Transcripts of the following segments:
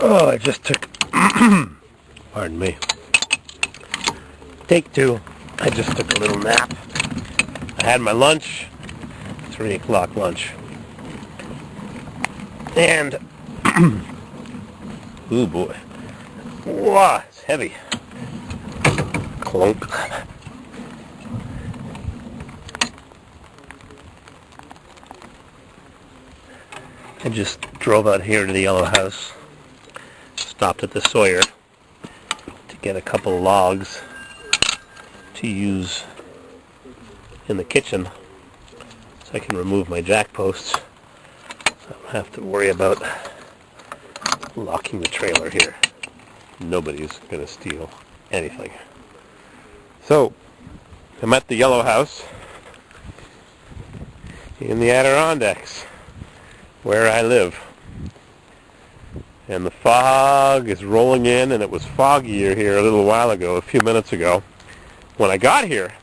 Oh, I just took, pardon me, take two. I just took a little nap. I had my lunch, 3 o'clock lunch. And, ooh boy, wow, it's heavy. Clunk. I just drove out here to the yellow house, stopped at the Sawyer to get a couple of logs to use in the kitchen so I can remove my jack posts. So I don't have to worry about locking the trailer here. Nobody's going to steal anything. So, I'm at the yellow house in the Adirondacks, where I live. And the fog is rolling in, and it was foggier here a little while ago, a few minutes ago. When I got here,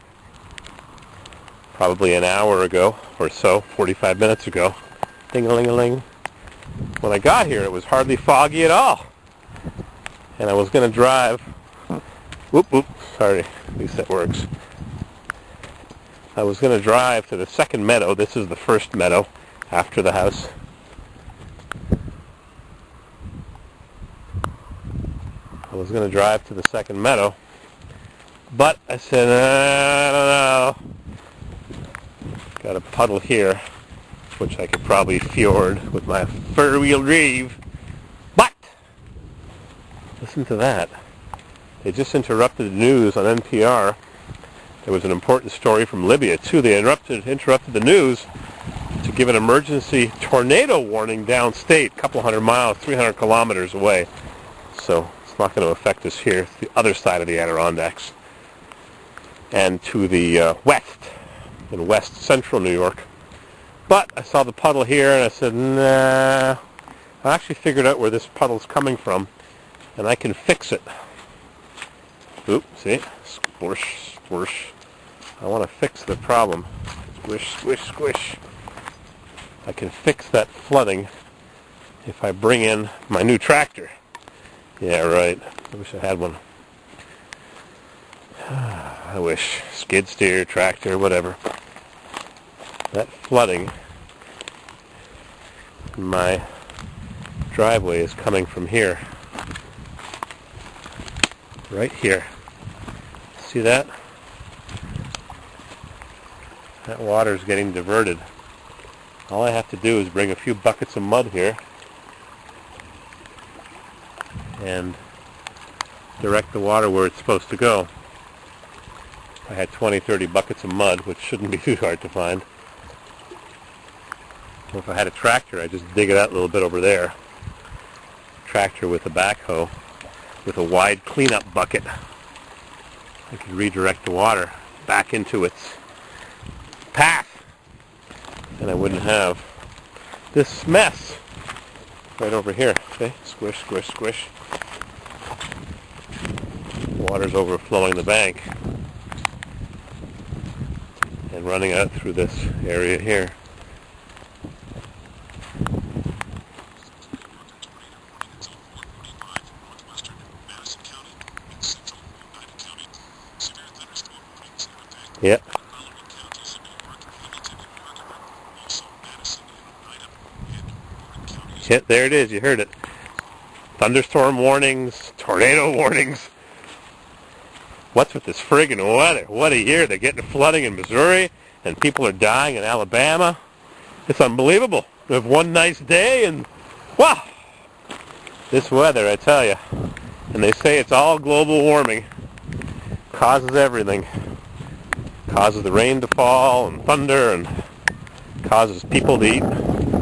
probably an hour ago or so, 45 minutes ago, ding-a-ling-a-ling. When I got here, it was hardly foggy at all. And I was going to drive, whoop, sorry, at least that works. I was going to drive to the second meadow. This is the first meadow after the house. I was going to drive to the second meadow, but I said, I don't know. Got a puddle here, which I could probably fjord with my four-wheel drive. But, listen to that. They just interrupted the news on NPR. There was an important story from Libya, too. They interrupted the news to give an emergency tornado warning downstate, a couple hundred miles, 300 kilometers away. So it's not going to affect us here. It's the other side of the Adirondacks. And to the west, in west central New York. But I saw the puddle here, and I said, nah. I actually figured out where this puddle's coming from, and I can fix it. Oop, see? Squish, squish. I want to fix the problem. Squish, squish, squish. I can fix that flooding if I bring in my new tractor. Yeah, right. I wish I had one. I wish. Skid steer, tractor, whatever. That flooding in my driveway is coming from here. Right here. See that? That water is getting diverted. All I have to do is bring a few buckets of mud here and direct the water where it's supposed to go. I had 20, 30 buckets of mud, which shouldn't be too hard to find. Or if I had a tractor, I'd just dig it out a little bit over there. Tractor with a backhoe, with a wide cleanup bucket. I could redirect the water back into its path, and I wouldn't have this mess right over here. See? Squish, squish, squish. Water's overflowing the bank and running out through this area here. Yep. Yeah, there it is. You heard it. Thunderstorm warnings, tornado warnings. What's with this friggin' weather? What a year. They're getting flooding in Missouri, and people are dying in Alabama. It's unbelievable. We have one nice day, and wow! This weather, I tell you. And they say it's all global warming. Causes everything. Causes the rain to fall, and thunder, and causes people to eat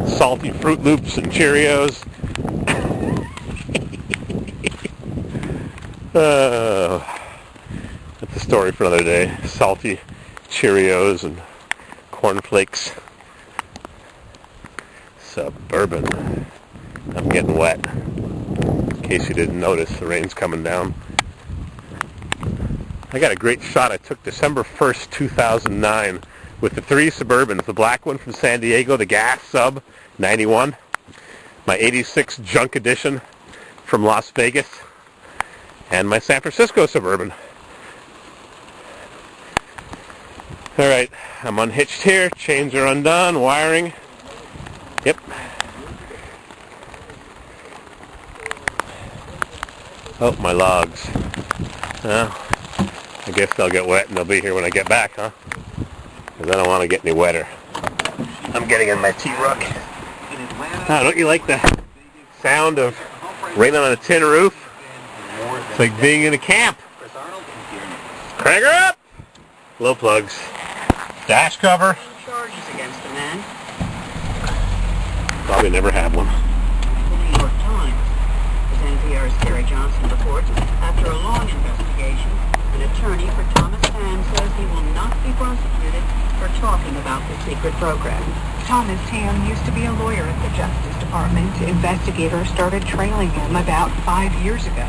salty Fruit Loops and Cheerios. That's a story for another day. Salty Cheerios and cornflakes. Suburban. I'm getting wet. In case you didn't notice, the rain's coming down. I got a great shot I took December 1st, 2009 with the 3 Suburbans. The black one from San Diego, the gas sub, 91. My 86 junk edition from Las Vegas and my San Francisco Suburban. Alright, I'm unhitched here, chains are undone, wiring. Yep. Oh, my logs. Well, I guess they'll get wet and they'll be here when I get back, huh? Because I don't want to get any wetter. I'm getting in my T-Ruck. Oh, don't you like the sound of rain on a tin roof? It's like being in a camp. Crank her up! Glow plugs. Dash cover. Charges against the man. Probably never have one. The New York Times. As NPR's Terry Johnson reports, after a long investigation, an attorney for Thomas Tam says he will not be prosecuted for talking about the secret program. Thomas Tam used to be a lawyer at the Justice Department. Investigators started trailing him about 5 years ago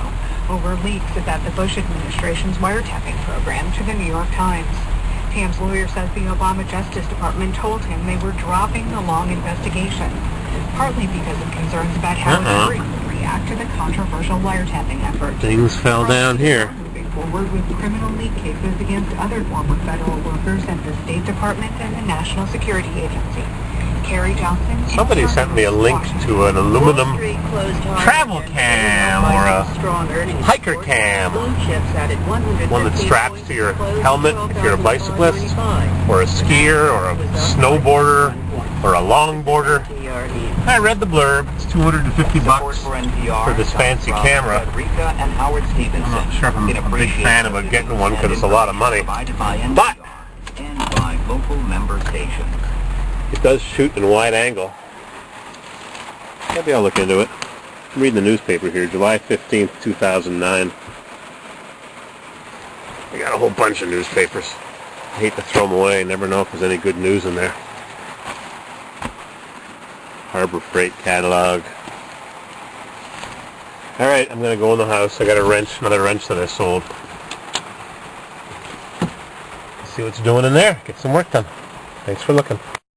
over leaks about the Bush administration's wiretapping program to the New York Times. Tam's lawyer says the Obama Justice Department told him they were dropping the long investigation, partly because of concerns about how juries would react to the controversial wiretapping effort. Things fell down here. Moving forward with criminal leak cases against other former federal workers at the State Department and the National Security Agency. Carrie Johnson. Somebody sent me a link to an aluminum travel cam or a hiker cam. One that straps to your helmet if you're a bicyclist, or a skier, or a snowboarder, or a longboarder. I read the blurb. It's $250 for this fancy camera. I'm not sure if I'm a big fan of getting one because it's a lot of money. But it does shoot in wide angle. Maybe I'll look into it. I'm reading the newspaper here, July 15th, 2009. I got a whole bunch of newspapers. I hate to throw them away. Never know if there's any good news in there. Harbor Freight catalog. Alright, I'm going to go in the house. I got a wrench, another wrench that I sold. See what's doing in there. Get some work done. Thanks for looking.